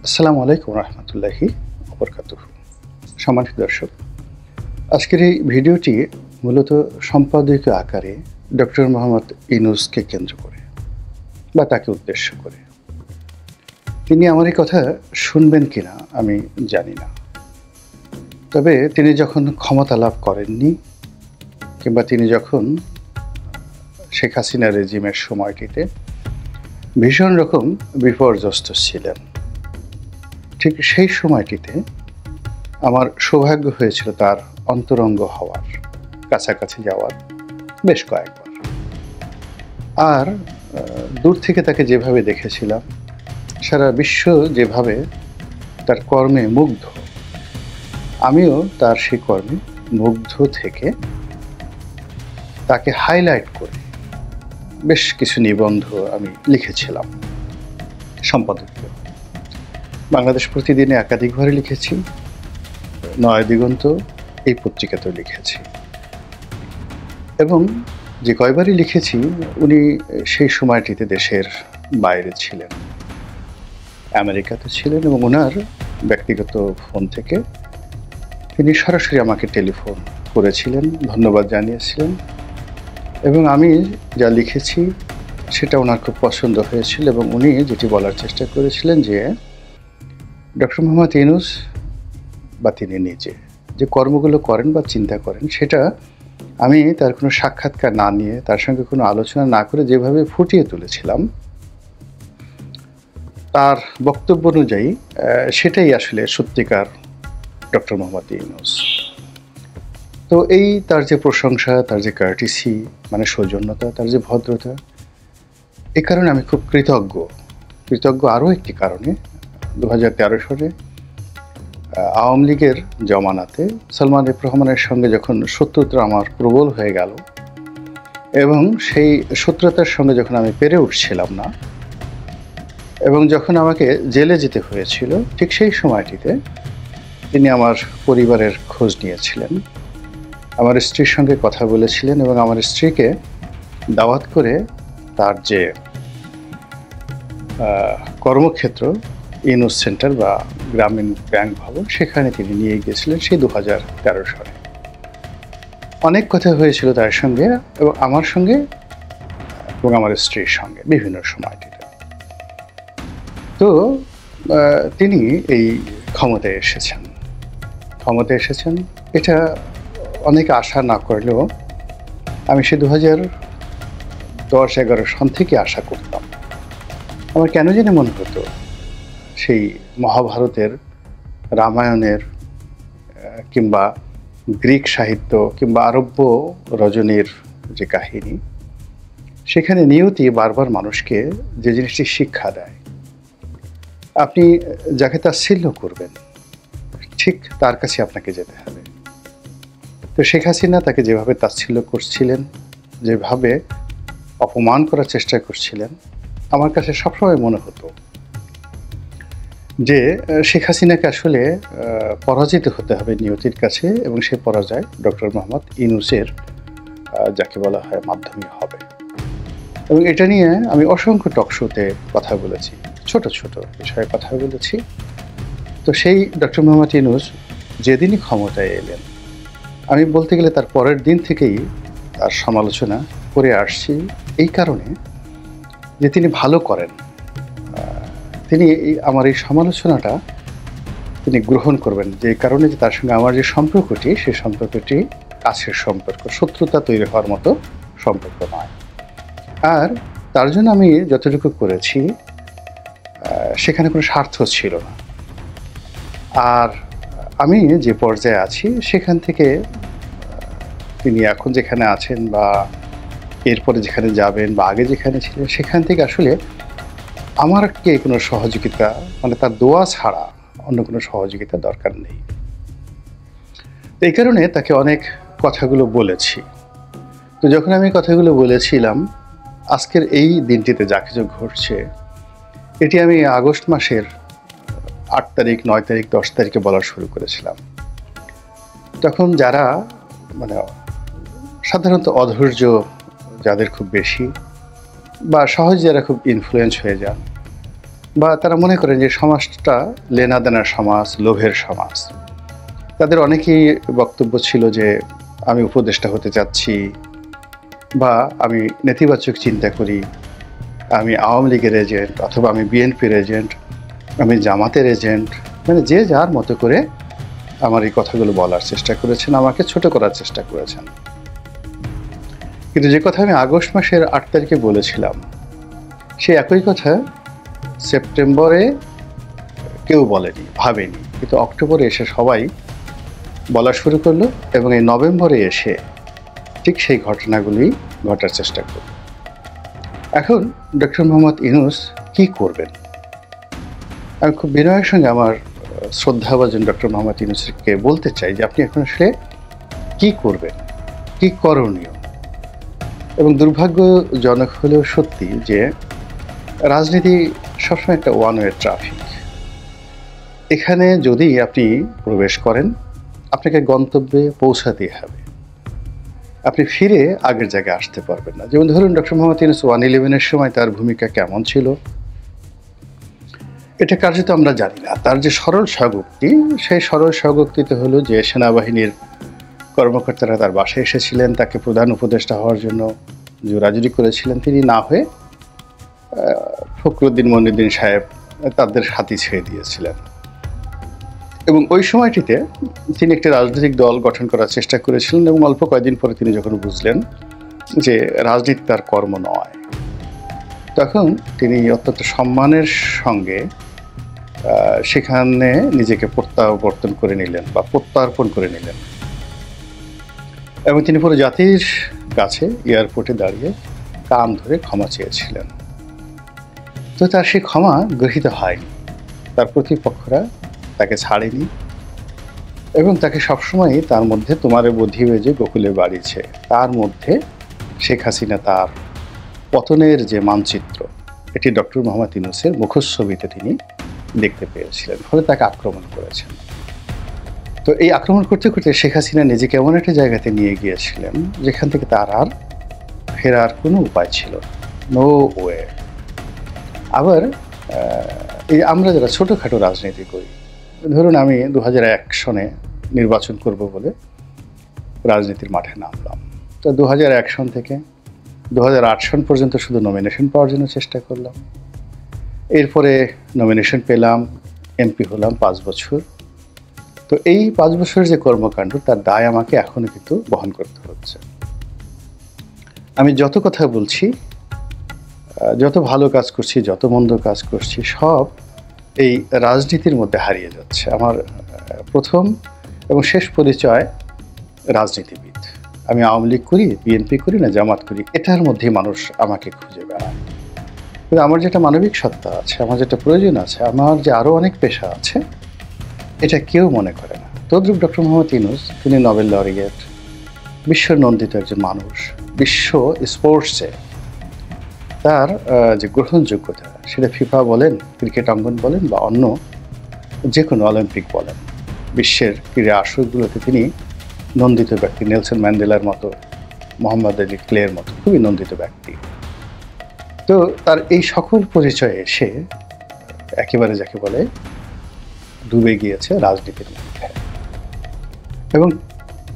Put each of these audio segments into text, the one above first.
আসসালামু আলাইকুম রহমতুল্লাহি ওবরকাতুহু। সম্মানিত দর্শক, আজকের এই ভিডিওটি মূলত সম্পাদকীয় আকারে ডক্টর মোহাম্মদ ইউনূসকে কেন্দ্র করে বা তাকে উদ্দেশ্য করে। তিনি আমার এই কথা শুনবেন কিনা আমি জানি না, তবে তিনি যখন ক্ষমতা লাভ করেননি কিংবা তিনি যখন শেখ হাসিনা রেজিমের সময়টিতে ভীষণ রকম বিপর্যস্ত ছিলেন, ঠিক সেই সময়টিতে আমার সৌভাগ্য হয়েছিল তার অন্তরঙ্গ হওয়ার, কাছাকাছি যাওয়ার বেশ কয়েকবার। আর দূর থেকে তাকে যেভাবে দেখেছিলাম, সারা বিশ্ব যেভাবে তার কর্মে মুগ্ধ, আমিও তার সেই কর্মে মুগ্ধ থেকে তাকে হাইলাইট করে বেশ কিছু নিবন্ধ আমি লিখেছিলাম সম্পাদকীয়। বাংলাদেশ প্রতিদিনে একাধিকবারে লিখেছি, নয় দিগন্ত এই পত্রিকাতেও লিখেছি, এবং যে কয়বারই লিখেছি উনি সেই সময়টিতে দেশের বাইরে ছিলেন, আমেরিকাতে ছিলেন, এবং ওনার ব্যক্তিগত ফোন থেকে তিনি সরাসরি আমাকে টেলিফোন করেছিলেন, ধন্যবাদ জানিয়েছিলেন, এবং আমি যা লিখেছি সেটা ওনার খুব পছন্দ হয়েছিল। এবং উনি যেটি বলার চেষ্টা করেছিলেন যে ডক্টর মোহাম্মদ ইউনূস বা তিনি নিজে যে কর্মগুলো করেন বা চিন্তা করেন, সেটা আমি তার কোনো সাক্ষাৎকার না নিয়ে, তার সঙ্গে কোনো আলোচনা না করে যেভাবে ফুটিয়ে তুলেছিলাম তার বক্তব্য অনুযায়ী, সেটাই আসলে সত্যিকার ডক্টর মোহাম্মদ ইউনূস। তো এই তার যে প্রশংসা, তার যে কার্টিসি মানে সৌজন্যতা, তার যে ভদ্রতা, এ কারণে আমি খুব কৃতজ্ঞ আরও একটি কারণে। 2013 সালে আওয়ামী লীগের জমানাতে সালমান এফ রহমানের সঙ্গে যখন শত্রুতা আমার প্রবল হয়ে গেল, এবং সেই শত্রুতার সঙ্গে যখন আমি পেরে উঠছিলাম না, এবং যখন আমাকে জেলে যেতে হয়েছিল, ঠিক সেই সময়টিতে তিনি আমার পরিবারের খোঁজ নিয়েছিলেন, আমার স্ত্রীর সঙ্গে কথা বলেছিলেন, এবং আমার স্ত্রীকে দাওয়াত করে তার যে কর্মক্ষেত্র ইউনূস সেন্টার বা গ্রামীণ ব্যাংক ভবন, সেখানে তিনি নিয়ে গিয়েছিলেন সেই 2013 সালে। অনেক কথা হয়েছিল তার সঙ্গে এবং আমার সঙ্গে এবং আমার স্ত্রীর সঙ্গে বিভিন্ন সময়টিতে। তো তিনি এই ক্ষমতায় এসেছেন, এটা অনেকে আশা না করলেও আমি সে 2010-11 সন থেকে আশা করতাম। আমার কেন জানি মনে হতো সেই মহাভারতের, রামায়ণের, কিংবা গ্রিক সাহিত্য, কিংবা আরব্য রজনীর যে কাহিনী, সেখানে নিয়তি বারবার মানুষকে যে জিনিসটি শিক্ষা দেয়, আপনি যাকে তাচ্ছিল্য করবেন ঠিক তার কাছে আপনাকে যেতে হবে। তো শেখ হাসিনা তাকে যেভাবে তাচ্ছিল্য করছিলেন, যেভাবে অপমান করার চেষ্টা করছিলেন, আমার কাছে সবসময় মনে হতো যে শেখ হাসিনাকে আসলে পরাজিত হতে হবে নিয়তির কাছে, এবং সে পরাজয় ডক্টর মোহাম্মদ ইউনূসের যাকে বলা হয় মাধ্যমে হবে। এবং এটা নিয়ে আমি অসংখ্য টকশোতে কথা বলেছি, ছোট ছোট বিষয়ে কথা বলেছি। তো সেই ডক্টর মোহাম্মদ ইউনূস যেদিনই ক্ষমতায় এলেন, আমি বলতে গেলে তার পরের দিন থেকেই তার সমালোচনা করে আসছি, এই কারণে যে তিনি ভালো করেন। তিনি আমার এই সমালোচনাটা তিনি গ্রহণ করবেন, যে কারণে যে তার সঙ্গে আমার যে সম্পর্কটি, সেই সম্পর্কটি কাছের সম্পর্ক, শত্রুতা তৈরি হওয়ার মতো সম্পর্ক নয়। আর তার জন্য আমি যতটুকু করেছি সেখানে কোনো স্বার্থ ছিল না। আর আমি যে পর্যায়ে আছি সেখান থেকে তিনি এখন যেখানে আছেন বা এরপরে যেখানে যাবেন বা আগে যেখানে ছিলেন, সেখান থেকে আসলে আমারকে কোনো সহযোগিতা, মানে তার দোয়া ছাড়া অন্য কোনো সহযোগিতা দরকার নেই। এই কারণে তাকে অনেক কথাগুলো বলেছি। তো যখন আমি কথাগুলো বলেছিলাম, আজকের এই দিনটিতে যা কিছু ঘটছে, এটি আমি আগস্ট মাসের 8 তারিখ, 9 তারিখ, 10 তারিখে বলা শুরু করেছিলাম। তখন যারা মানে সাধারণত অধৈর্য যাদের খুব বেশি, বা সহজে যারা খুব ইনফ্লুয়েন্স হয়ে যান, বা তারা মনে করেন যে সমাজটা লেনাদেনার সমাজ, লোভের সমাজ। তাদের অনেকেই বক্তব্য ছিল যে আমি উপদেষ্টা হতে চাচ্ছি, বা আমি নেতিবাচক চিন্তা করি, আমি আওয়ামী লীগের এজেন্ট, অথবা আমি বিএনপির এজেন্ট, আমি জামাতের এজেন্ট। মানে যে যার মতো করে আমার এই কথাগুলো বলার চেষ্টা করেছেন, আমাকে ছোট করার চেষ্টা করেছেন। কিন্তু যে কথা আমি আগস্ট মাসের 8 তারিখে বলেছিলাম, সেই একই কথা সেপ্টেম্বরে কেউ বলেনি, ভাবেনি, কিন্তু অক্টোবরে এসে সবাই বলা শুরু করলো, এবং এই নভেম্বরে এসে ঠিক সেই ঘটনাগুলি ঘটার চেষ্টা করল। এখন ডক্টর মোহাম্মদ ইউনূস কি করবেন? আমি খুব বিনয়ের সঙ্গে আমার শ্রদ্ধাভাজন ডক্টর মোহাম্মদ ইউনূসকে বলতে চাই যে আপনি এখন আসলে কি করবেন, কি করণীয়। এবং দুর্ভাগ্যজনক হলেও সত্যি যে রাজনীতি সবসময় একটা ওয়ান ওয়ে ট্রাফিক। এখানে যদি আপনি প্রবেশ করেন, আপনাকে গন্তব্যে পৌঁছাতেই হবে, আপনি ফিরে আগের জায়গায় আসতে পারবেন না। যেমন ধরুন ডক্টর মোহাম্মদ ইউনূস 111-এর সময় তার ভূমিকা কেমন ছিল এটা কার্যত আমরা জানি না। তার যে সরল স্বগোক্তি, সেই সরল স্বগোক্তিতে হলো যে সেনাবাহিনীর কর্মকর্তারা তার বাসায় এসেছিলেন, তাকে প্রধান উপদেষ্টা হওয়ার জন্য জোরাজুরি করেছিলেন। তিনি না হয়ে ফখরুদ্দিন মনিউদ্দিন সাহেব তাদের হাতে ছেড়ে দিয়েছিলেন। এবং ওই সময়টিতে তিনি একটি রাজনৈতিক দল গঠন করার চেষ্টা করেছিলেন, এবং অল্প কয়েকদিন পরে তিনি যখন বুঝলেন যে রাজনীতি তার কর্ম নয়, তখন তিনি অত্যন্ত সম্মানের সঙ্গে সেখানে নিজেকে প্রত্যাবর্তন করে নিলেন বা প্রত্যার্পণ করে নিলেন, এবং তিনি পুরো জাতির কাছে এয়ারপোর্টে দাঁড়িয়ে কান ধরে ক্ষমা চেয়েছিলেন। তো তার সেই ক্ষমা গৃহীত হয়নি, তার প্রতিপক্ষরা তাকে ছাড়েনি, এবং তাকে সবসময়ই তার মধ্যে তোমারে বোধিবে যে গোকুলে বাড়িছে, তার মধ্যে শেখ হাসিনা তার পতনের যে মানচিত্র, এটি ডক্টর মোহাম্মদ ইউনূসের মুখচ্ছবিতে তিনি দেখতে পেয়েছিলেন, ফলে তাকে আক্রমণ করেছেন। তো এই আক্রমণ করতে করতে শেখ হাসিনা নিজেকে এমন একটা জায়গাতে নিয়ে গিয়েছিলেন যেখান থেকে তার আর ফেরার কোনো উপায় ছিল না, নো ওয়ে। আবার এই আমরা যারা ছোটোখাটো রাজনীতি করি, ধরুন আমি 2001 সনে নির্বাচন করব বলে রাজনীতির মাঠে নামলাম। তো 2001 সন থেকে 2008 সন পর্যন্ত শুধু নমিনেশন পাওয়ার জন্য চেষ্টা করলাম। এরপরে নমিনেশন পেলাম, এমপি হলাম 5 বছর। তো এই 5 বছরের যে কর্মকাণ্ড, তার দায় আমাকে এখনও কিন্তু বহন করতে হচ্ছে। আমি যত কথা বলছি, যত ভালো কাজ করছি, যত মন্দ কাজ করছি, সব এই রাজনীতির মধ্যে হারিয়ে যাচ্ছে। আমার প্রথম এবং শেষ পরিচয় রাজনীতিবিদ। আমি আওয়ামী লীগ করি, বিএনপি করি না জামাত করি, এটার মধ্যেই মানুষ আমাকে খুঁজে বেড়ায়। কিন্তু আমার যেটা মানবিক সত্তা আছে, আমার যেটা প্রয়োজন আছে, আমার যে আরও অনেক পেশা আছে, এটা কেউ মনে করে না। তদ্রূপ ডক্টর মোহাম্মদ ইউনূস, তিনি নোবেল লরিয়েট, বিশ্ব নন্দিত একজন মানুষ। বিশ্ব স্পোর্টসে তার যে গ্রহণযোগ্যতা, সেটা ফিফা বলেন, ক্রিকেট অঙ্গন বলেন, বা অন্য যে কোনো অলিম্পিক বলেন, বিশ্বের ক্রীড়া আসরগুলোতে তিনি নন্দিত ব্যক্তি। নেলসন ম্যান্ডেলার মতো, মোহাম্মদ আলী ক্লের মতো খুবই নন্দিত ব্যক্তি। তো তার এই সকল পরিচয়ে এসে একেবারে যাকে বলে ডুবে গিয়েছে রাজনীতির মধ্যে, এবং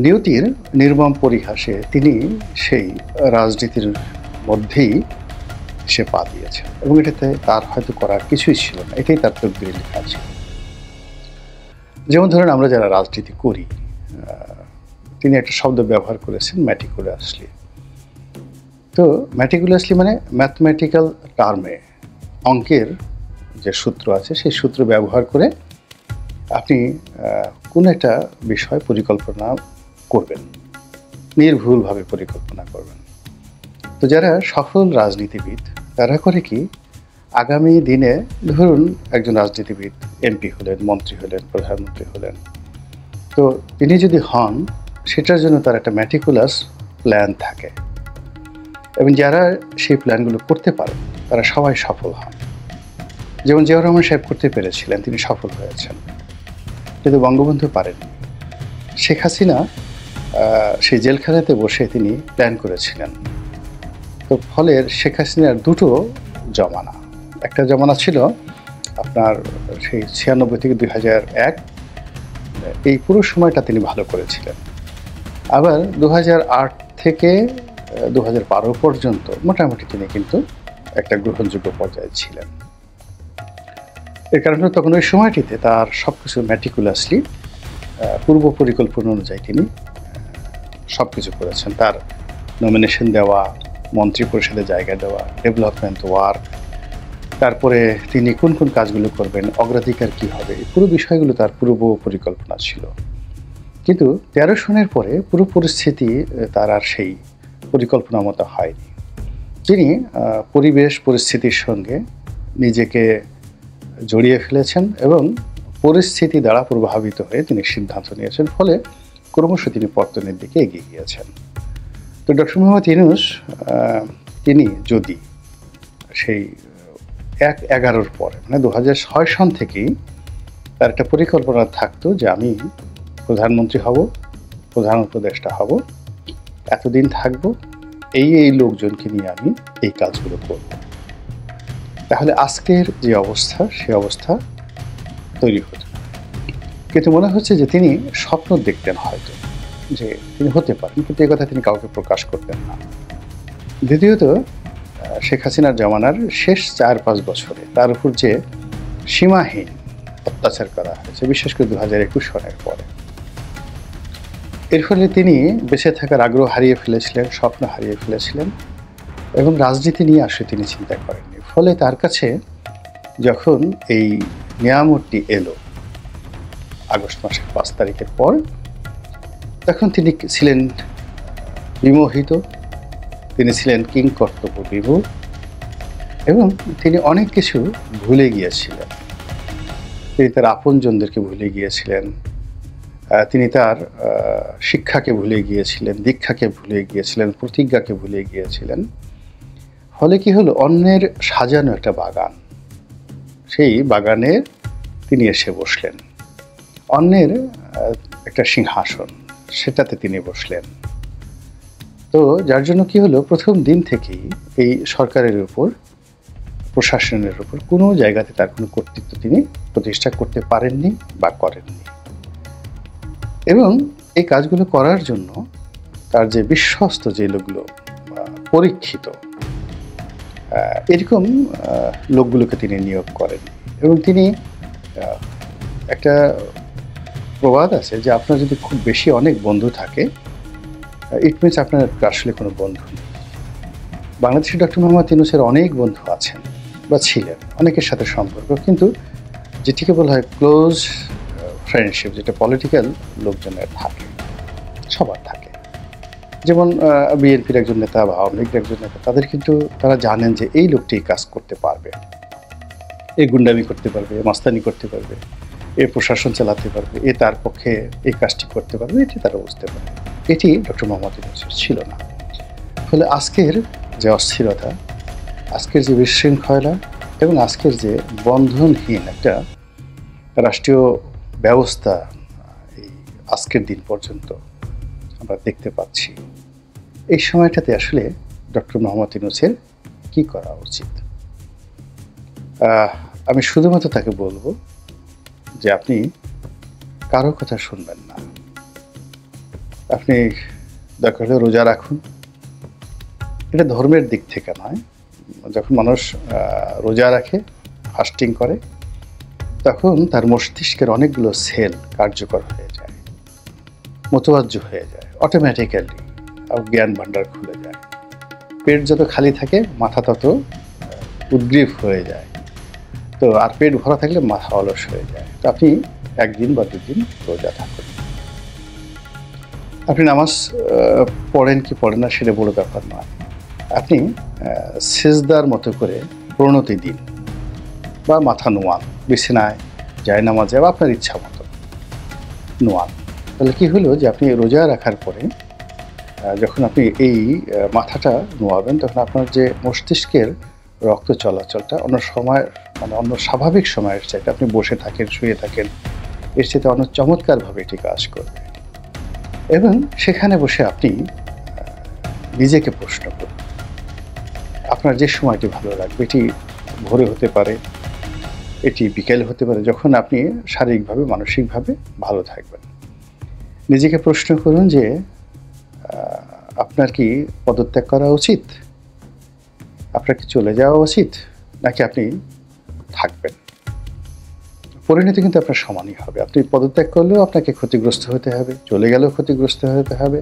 নিয়তির নির্মম পরিহাসে তিনি সেই রাজনীতির মধ্যেই সে পা দিয়েছে, এবং এটাতে তার হয়তো করার কিছুই ছিল না, এটাই তার তকদিরে লেখা ছিল। যেমন ধরেন আমরা যারা রাজনীতি করি, তিনি একটা শব্দ ব্যবহার করেছেন, ম্যাটিকুলাসলি। তো ম্যাটিকুলাসলি মানে ম্যাথমেটিক্যাল টার্মে, অঙ্কের যে সূত্র আছে সেই সূত্র ব্যবহার করে আপনি কোনো একটা বিষয় পরিকল্পনা করবেন, নির্ভুলভাবে পরিকল্পনা করবেন। তো যারা সফল রাজনীতিবিদ, তারা করে কি, আগামী দিনে ধরুন একজন রাজনীতিবিদ এমপি হলেন, মন্ত্রী হলেন, প্রধানমন্ত্রী হলেন, তো তিনি যদি হন, সেটার জন্য তার একটা ম্যাটিকুলাস প্ল্যান থাকে, এবং যারা সেই প্ল্যানগুলো করতে পারেন তারা সবাই সফল হন। যেমন জিয়াউর রহমান সাহেব করতে পেরেছিলেন, তিনি সফল হয়েছেন, কিন্তু বঙ্গবন্ধু পারেননি। শেখ হাসিনা সেই জেলখানাতে বসে তিনি প্ল্যান করেছিলেন। তো ফলে শেখ হাসিনার দুটো জমানা, একটা জমানা ছিল আপনার সেই 96 থেকে 2001 এই পুরো সময়টা তিনি ভালো করেছিলেন। আবার 2008 থেকে 2012 পর্যন্ত মোটামুটি তিনি কিন্তু একটা গ্রহণযোগ্য পর্যায়ে ছিলেন। এর কারণে তখন ওই সময়টিতে তার সবকিছু ম্যাটিকুলাসলি পূর্ব পরিকল্পনা অনুযায়ী তিনি সবকিছু করেছেন। তার নমিনেশন দেওয়া, মন্ত্রী পরিষদে জায়গা দেওয়া, ডেভেলপমেন্ট ওয়ার্ক, তারপরে তিনি কোন কোন কাজগুলো করবেন, অগ্রাধিকার কী হবে, এই পুরো বিষয়গুলো তার পূর্ব পরিকল্পনা ছিল। কিন্তু 13 সনের পরে পুরো পরিস্থিতি তার আর সেই পরিকল্পনা মতো হয়নি। তিনি পরিবেশ পরিস্থিতির সঙ্গে নিজেকে জড়িয়ে ফেলেছেন এবং পরিস্থিতি দ্বারা প্রভাবিত হয়ে তিনি সিদ্ধান্ত নিয়েছেন, ফলে ক্রমশ তিনি পতনের দিকে এগিয়ে গিয়েছেন। তো ডক্টর মোহাম্মদ ইউনূস তিনি যদি সেই 1/11 পরে মানে 2006 সন থেকেই তার একটা পরিকল্পনা থাকতো যে আমি প্রধানমন্ত্রী হব, প্রধান উপদেষ্টা হব, এতদিন থাকব, এই লোকজনকে নিয়ে আমি এই কাজগুলো করব, তাহলে আজকের যে অবস্থা সে অবস্থা তৈরি হতো। কিন্তু মনে হচ্ছে যে তিনি স্বপ্ন দেখতেন হয়তো যে তিনি হতে পারেন, কিন্তু এই কথা তিনি কাউকে প্রকাশ করতেন না। দ্বিতীয়ত শেখ হাসিনার জমানার শেষ 4-5 বছরে তার উপর যে সীমাহীন অত্যাচার করা হয়েছে, বিশেষ করে 2021 সনের পরে, এর ফলে তিনি বেঁচে থাকার আগ্রহ হারিয়ে ফেলেছিলেন, স্বপ্ন হারিয়ে ফেলেছিলেন এবং রাজনীতি নিয়ে আসলে তিনি চিন্তা করেননি। ফলে তার কাছে যখন এই নিয়ামতটি এলো আগস্ট মাসের 5 তারিখের পর, তখন তিনি ছিলেন বিমোহিত, তিনি ছিলেন কিংকর্তব্য বিমূঢ় এবং তিনি অনেক কিছু ভুলে গিয়েছিলেন। তিনি তার আপনজনদেরকে ভুলে গিয়েছিলেন, তিনি তার শিক্ষাকে ভুলে গিয়েছিলেন, দীক্ষাকে ভুলে গিয়েছিলেন, প্রতিজ্ঞাকে ভুলে গিয়েছিলেন। ফলে কি হলো, অন্যের সাজানো একটা বাগান, সেই বাগানে তিনি এসে বসলেন, অন্যের একটা সিংহাসন সেটাতে তিনি বসলেন। তো যার জন্য কি হলো, প্রথম দিন থেকেই এই সরকারের উপর, প্রশাসনের উপর কোনো জায়গাতে তার কোনো কর্তৃত্ব তিনি প্রতিষ্ঠা করতে পারেননি বা করেননি। এবং এই কাজগুলো করার জন্য তার যে বিশ্বস্ত যে লোকগুলো, পরীক্ষিত এরকম লোকগুলোকে তিনি নিয়োগ করেন। এবং তিনি একটা প্রবাদ আছে যে আপনার যদি খুব বেশি অনেক বন্ধু থাকে, ইট মিনস আপনার আসলে কোনো বন্ধু নেই। বাংলাদেশে ডক্টর মোহাম্মদ ইউনূসের অনেক বন্ধু আছেন বা ছিলেন, অনেকের সাথে সম্পর্ক, কিন্তু যেটিকে বলা হয় ক্লোজ ফ্রেন্ডশিপ, যেটা পলিটিক্যাল লোকজনের থাকে, সবার থাকে। যেমন বিএনপির একজন নেতা বা আওয়ামী লীগের একজন নেতা, তাদের কিন্তু তারা জানেন যে এই লোকটি কাজ করতে পারবে, এই গুন্ডামি করতে পারবে, মাস্তানি করতে পারবে, এ প্রশাসন চালাতে পারবে, এ তার পক্ষে এই কাজটি করতে পারবে, এটি তারা বুঝতে পারবে। এটি ডক্টর মোহাম্মদ ইউনূসের ছিল না। ফলে আজকের যে অস্থিরতা, আজকের যে বিশৃঙ্খলা এবং আজকের যে বন্ধনহীন একটা রাষ্ট্রীয় ব্যবস্থা এই আজকের দিন পর্যন্ত আমরা দেখতে পাচ্ছি, এই সময়টাতে আসলে ডক্টর মোহাম্মদ ইউনূসের কী করা উচিত? আমি শুধুমাত্র তাকে বলবো যে আপনি কারো কথা শুনবেন না, আপনি দরকার হলে রোজা রাখুন। এটা ধর্মের দিক থেকে নয়, যখন মানুষ রোজা রাখে, ফাস্টিং করে, তখন তার মস্তিষ্কের অনেকগুলো সেল কার্যকর হয়ে যায়, মোতবাজ্য হয়ে যায়, অটোমেটিক্যালি জ্ঞান ভাণ্ডার খুলে যায়। পেট যত খালি থাকে মাথা তত উদ্গ্রীব হয়ে যায়, তো আর পেট ভরা থাকলে মাথা অলস হয়ে যায়। তো আপনি 1 দিন বা 2 দিন রোজা থাকুন। আপনি নামাজ পড়েন কি পড়েন না সেটা বড় ব্যাপার নয়, আপনি সিজদার মতো করে প্রণতি দিন বা মাথা নোয়ান, বিছানায় যায় নামাজে বা আপনার ইচ্ছা মতো নোয়ান। তাহলে কি হলো যে আপনি রোজা রাখার পরে যখন আপনি এই মাথাটা নোয়াবেন, তখন আপনার যে মস্তিষ্কের রক্ত চলাচলটা অন্য সময়, মানে অন্য স্বাভাবিক সময়ের চাইতে, আপনি বসে থাকেন, শুয়ে থাকেন, এর চাইতে অন্য চমৎকারভাবে এটি কাজ করবে। এবং সেখানে বসে আপনি নিজেকে প্রশ্ন করুন, আপনার যে সময়টি ভালো লাগবে, এটি ভোরে হতে পারে, এটি বিকেল হতে পারে, যখন আপনি শারীরিকভাবে মানসিকভাবে ভালো থাকবেন। নিজেকে প্রশ্ন করুন যে আপনার কি পদত্যাগ করা উচিত, আপনার কি চলে যাওয়া উচিত, নাকি আপনি থাকবেন। পরিণতি কিন্তু আপনার সমানই হবে। আপনি পদত্যাগ করলেও আপনাকে ক্ষতিগ্রস্ত হতে হবে, চলে গেলেও ক্ষতিগ্রস্ত হতে হবে।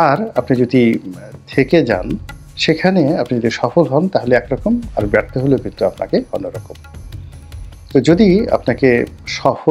আর আপনি যদি থেকে যান, সেখানে আপনি যদি সফল হন তাহলে একরকম, আর ব্যর্থ হলেও কিন্তু আপনাকে অন্যরকম। তো যদি আপনাকে সফল